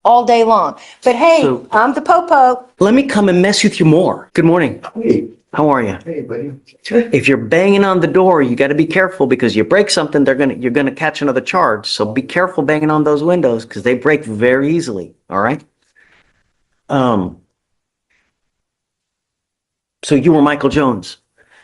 all day long. But hey, So- I'm the popo. Let me come and mess with you more. Good morning. Hey, How are you? hey, buddy. If you're banging on the door, you got to be careful because you break something, you're gonna catch another charge. So be careful banging on those windows because they break very easily. All right. So you were Michael Jones.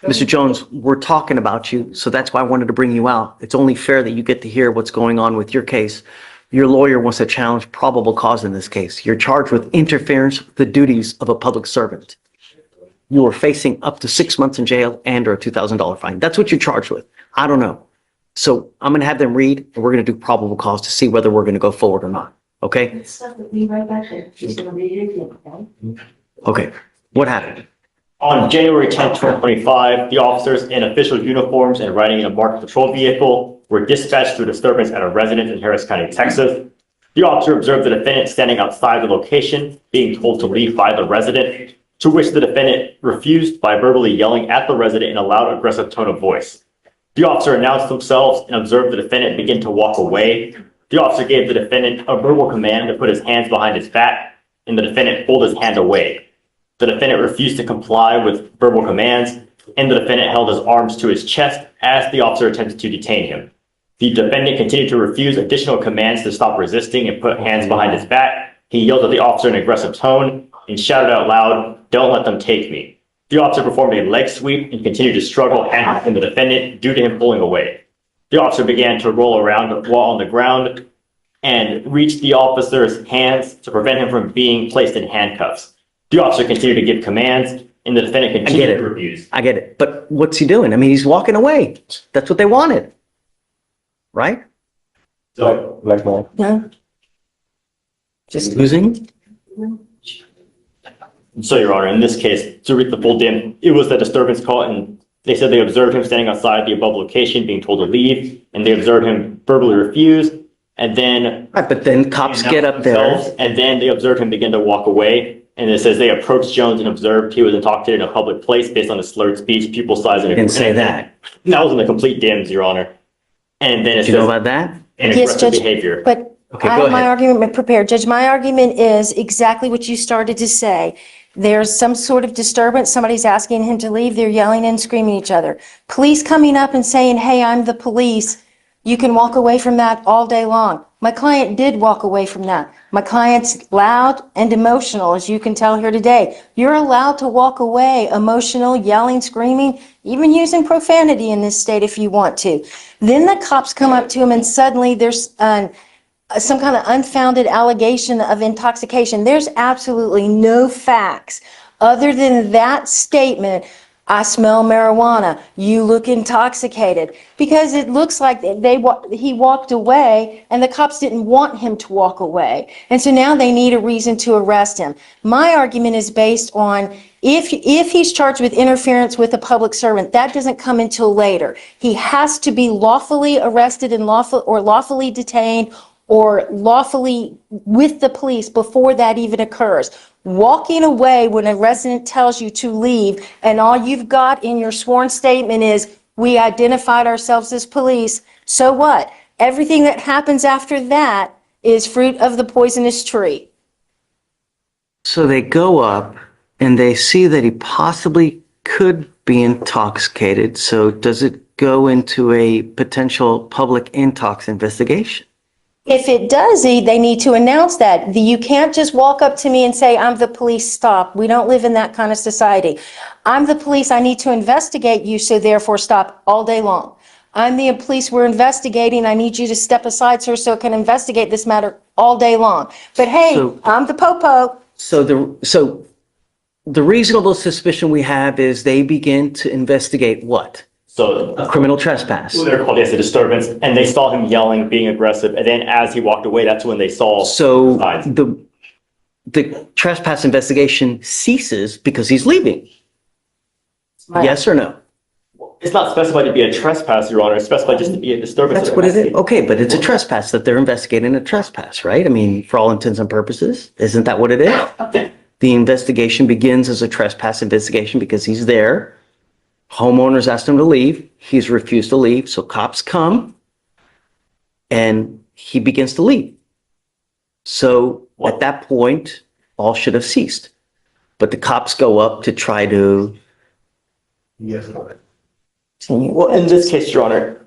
Mr. Jones, we're talking about you, so that's why I wanted to bring you out. It's only fair that you get to hear what's going on with your case. Your lawyer wants to challenge probable cause in this case. You're charged with interference with the duties of a public servant. You are facing up to 6 months in jail and or a $2,000 fine. That's what you're charged with. I don't know. So I'm going to have them read, and we're going to do probable cause to see whether we're going to go forward or not. Okay? It's stuff that we right back there. She's gonna read it again, okay? Okay. What happened? On January 10th, 2025, the officers in official uniforms and riding in a marked patrol vehicle were dispatched to a disturbance at a residence in Harris County, Texas. The officer observed the defendant standing outside the location, being told to leave by the resident, to which the defendant refused by verbally yelling at the resident in a loud, aggressive tone of voice. The officer announced themselves and observed the defendant begin to walk away. The officer gave the defendant a verbal command to put his hands behind his back, and the defendant pulled his hand away. The defendant refused to comply with verbal commands, and the defendant held his arms to his chest as the officer attempted to detain him. The defendant continued to refuse additional commands to stop resisting and put hands behind his back. He yelled at the officer in an aggressive tone and shouted out loud, "Don't let them take me." The officer performed a leg sweep and continued to struggle handcuffing the defendant due to him pulling away. The officer began to roll around while on the ground and reached the officer's hands to prevent him from being placed in handcuffs. The officer continued to give commands, and the defendant continued to refuse. I get it. But what's he doing? I mean, he's walking away. That's what they wanted. Right? So, Like that. No. Just losing? Your Honor, in this case, to read the full dim, it was the disturbance call, and they said they observed him standing outside the above location, being told to leave, and they observed him verbally refuse, and then Right, but then cops get up there. and then they observed him begin to walk away. And it says they approached Jones and observed he was intoxicated in a public place based on his slurred speech, pupil size, and Didn't say that. That was in the complete dims, Your Honor. And then it Do you know says about that? and Yes, aggressive Judge, behavior. but Okay, I go have my ahead. argument prepared. Judge, my argument is exactly what you started to say. There's some sort of disturbance, somebody's asking him to leave, they're yelling and screaming at each other. Police coming up and saying, "Hey, I'm the police," you can walk away from that all day long. My client did walk away from that. My client's loud and emotional, as you can tell here today. You're allowed to walk away emotional, yelling, screaming, even using profanity in this state if you want to. Then the cops come up to him and suddenly there's some kind of unfounded allegation of intoxication. There's absolutely no facts other than that statement. "I smell marijuana. You look intoxicated," because it looks like he walked away and the cops didn't want him to walk away. And so now they need a reason to arrest him. My argument is based on if he's charged with interference with a public servant, that doesn't come until later. He has to be lawfully arrested and lawfully detained or lawfully with the police before that even occurs. Walking away when a resident tells you to leave and all you've got in your sworn statement is, "We identified ourselves as police," so what? Everything that happens after that is fruit of the poisonous tree. So they go up and they see that he possibly could be intoxicated. So does it go into a potential public intox investigation? If it does, they need to announce that. You can't just walk up to me and say, "I'm the police, stop." We don't live in that kind of society. "I'm the police, I need to investigate you, so therefore stop," all day long. "I'm the police, we're investigating, I need you to step aside, sir, so I can investigate this matter," all day long. But hey, So- I'm the popo. So the reasonable suspicion we have is they begin to investigate what? So Criminal trespass. they're called as a disturbance, and they saw him yelling, being aggressive, and then as he walked away, that's when they saw. So signs. the trespass investigation ceases because he's leaving. Yes or no? It's not specified to be a trespass, Your Honor. It's specified just to be a disturbance. That's what it is. Okay, but it's a trespass that they're investigating a trespass, right? I mean, for all intents and purposes, isn't that what it is? The investigation begins as a trespass investigation because he's there. Homeowners asked him to leave. He's refused to leave. So cops come and he begins to leave. So at that point, all should have ceased. But the cops go up to try to, Well, in this case, Your Honor,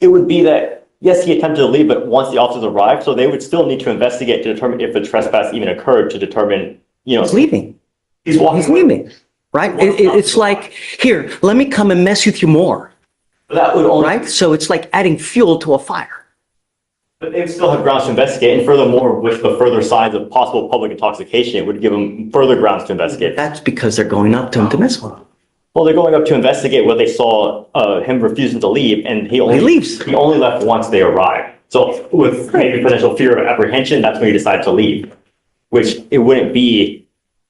it would be that, yes, he attempted to leave, but once the officers arrived, so they would still need to investigate to determine if the trespass even occurred to determine, he's leaving. He's walking He's away. leaving, right? It's like, here, let me come and mess with you more, That would only, right? So it's like adding fuel to a fire. but they would still have grounds to investigate, and furthermore, with the further signs of possible public intoxication, it would give them further grounds to investigate. That's because they're going up to him to mess with him. Well, they're going up to investigate what they saw, him refusing to leave, and he leaves. He only left once they arrived. So with maybe potential fear of apprehension, that's when he decided to leave, which it wouldn't be,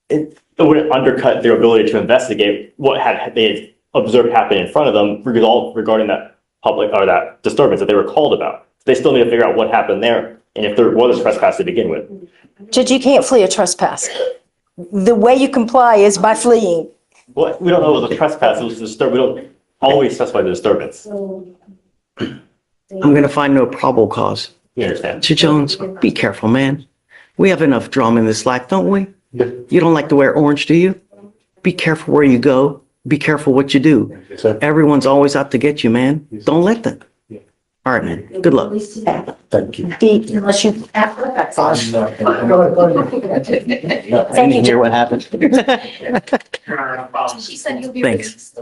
it wouldn't undercut their ability to investigate what they had observed happen in front of them regarding that public, or that disturbance that they were called about. They still need to figure out what happened there, and if there was a trespass to begin with. Judge, you can't flee a trespass. The way you comply is by fleeing. Well, we don't know it was a trespass, it was a disturb, we don't always specify the disturbance. I'm going to find no probable cause. You understand? Mr. Jones, be careful, man. We have enough drama in this life, don't we? You don't like to wear orange, do you? Be careful where you go. Be careful what you do. Everyone's always out to get you, man. Don't let them. All right, man. Good luck. Thank you. Unless you. Thank you. Hear what happened? She said you'll be Thanks. released.